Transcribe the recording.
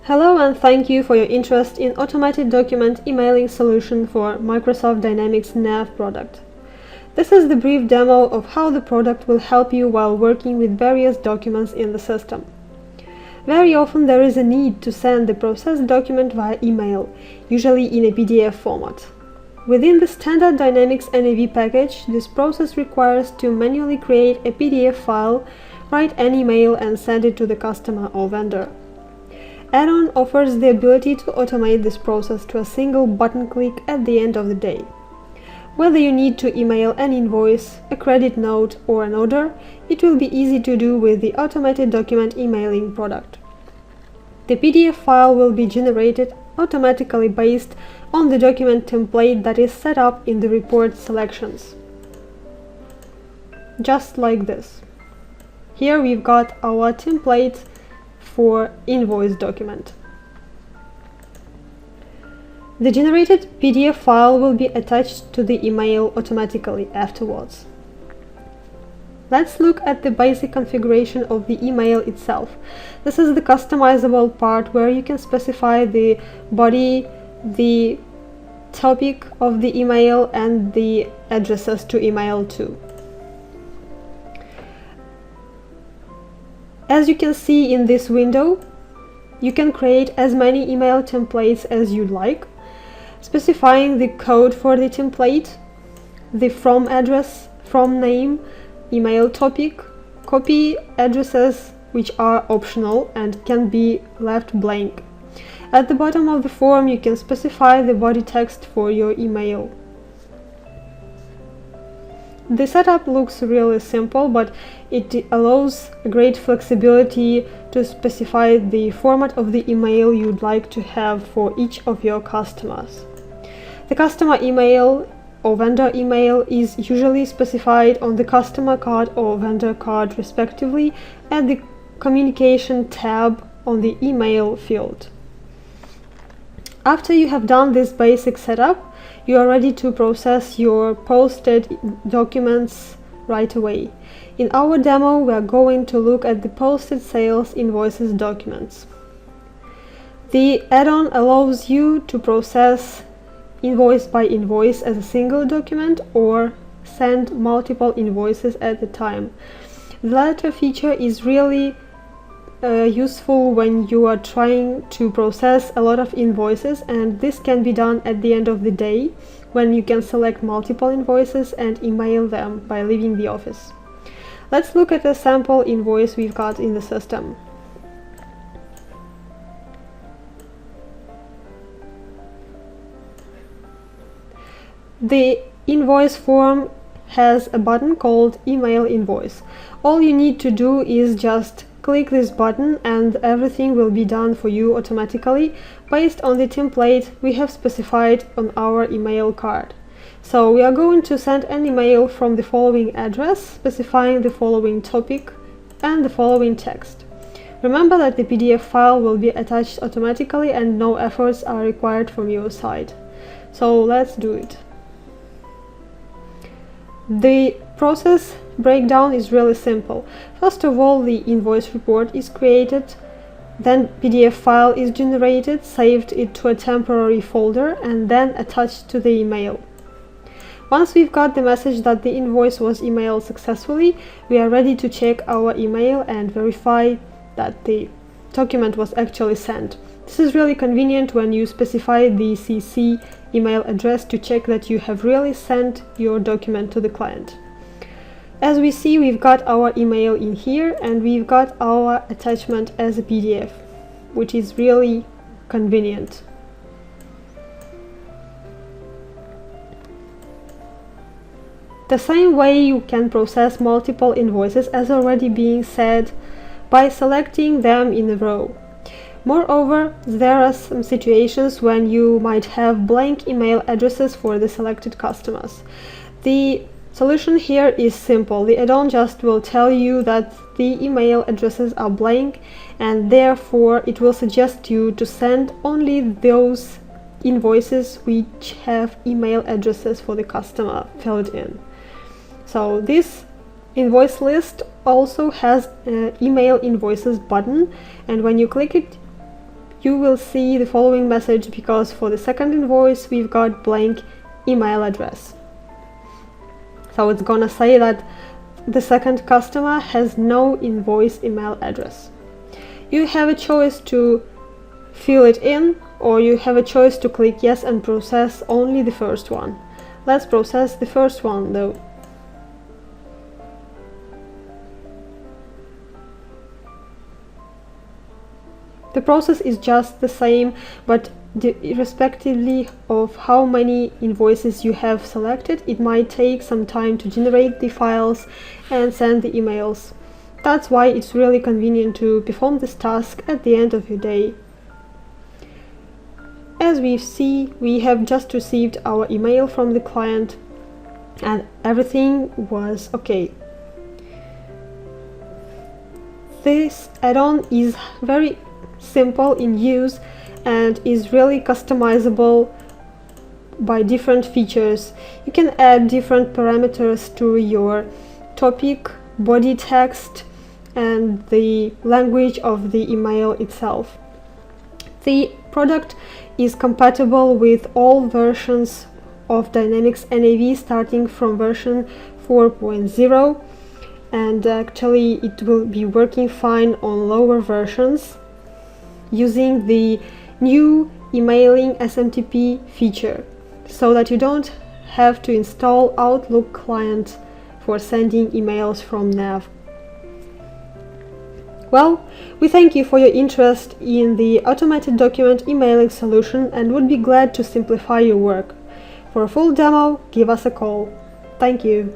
Hello and thank you for your interest in automated document emailing solution for Microsoft Dynamics Nav product. This is the brief demo of how the product will help you while working with various documents in the system. Very often there is a need to send the processed document via email, usually in a PDF format. Within the standard Dynamics NAV package, this process requires to manually create a PDF file, write an email and send it to the customer or vendor. Add-on offers the ability to automate this process to a single button click at the end of the day. Whether you need to email an invoice, a credit note or an order, it will be easy to do with the automated document emailing product. The PDF file will be generated automatically based on the document template that is set up in the report selections. Just like this. Here we've got our template for invoice document. The generated PDF file will be attached to the email automatically afterwards. Let's look at the basic configuration of the email itself. This is the customizable part where you can specify the body, the topic of the email and the addresses to email to. As you can see in this window, you can create as many email templates as you like, specifying the code for the template, the from address, from name, email topic, copy addresses which are optional and can be left blank. At the bottom of the form you can specify the body text for your email. The setup looks really simple, but it allows great flexibility to specify the format of the email you'd like to have for each of your customers. The customer email or vendor email is usually specified on the customer card or vendor card respectively at the communication tab on the email field. After you have done this basic setup, you are ready to process your posted documents right away. In our demo, we are going to look at the posted sales invoices documents. The add-on allows you to process invoice by invoice as a single document or send multiple invoices at a time. The latter feature is really useful when you are trying to process a lot of invoices, and this can be done at the end of the day when you can select multiple invoices and email them by leaving the office. Let's look at a sample invoice we've got in the system. The invoice form has a button called Email Invoice. All you need to do is just click this button and everything will be done for you automatically based on the template we have specified on our email card. So we are going to send an email from the following address, specifying the following topic and the following text. Remember that the PDF file will be attached automatically and no efforts are required from your side. So let's do it. The process breakdown is really simple. First of all, the invoice report is created, then PDF file is generated, saved it to a temporary folder and then attached to the email. Once we've got the message that the invoice was emailed successfully, we are ready to check our email and verify that the document was actually sent. This is really convenient when you specify the CC email address to check that you have really sent your document to the client. As we see, we've got our email in here and we've got our attachment as a PDF, which is really convenient. The same way you can process multiple invoices as already being said by selecting them in a row. Moreover, there are some situations when you might have blank email addresses for the selected customers. The solution here is simple. The add-on just will tell you that the email addresses are blank and therefore it will suggest you to send only those invoices which have email addresses for the customer filled in. So this invoice list also has an email invoices button, and when you click it, you will see the following message because for the second invoice we've got blank email address. So it's gonna say that the second customer has no invoice email address. You have a choice to fill it in, or you have a choice to click yes and process only the first one. Let's process the first one though. The process is just the same, but irrespectively of how many invoices you have selected, it might take some time to generate the files and send the emails. That's why it's really convenient to perform this task at the end of your day. As we see, we have just received our email from the client and everything was okay. This add-on is very simple in use and is really customizable by different features. You can add different parameters to your topic, body text, and the language of the email itself. The product is compatible with all versions of Dynamics NAV starting from version 4.0, and actually it will be working fine on lower versions using the new emailing SMTP feature, so that you don't have to install Outlook client for sending emails from nav. Well, we thank you for your interest in the automated document emailing solution and would be glad to simplify your work. For a full demo, give us a call. Thank you.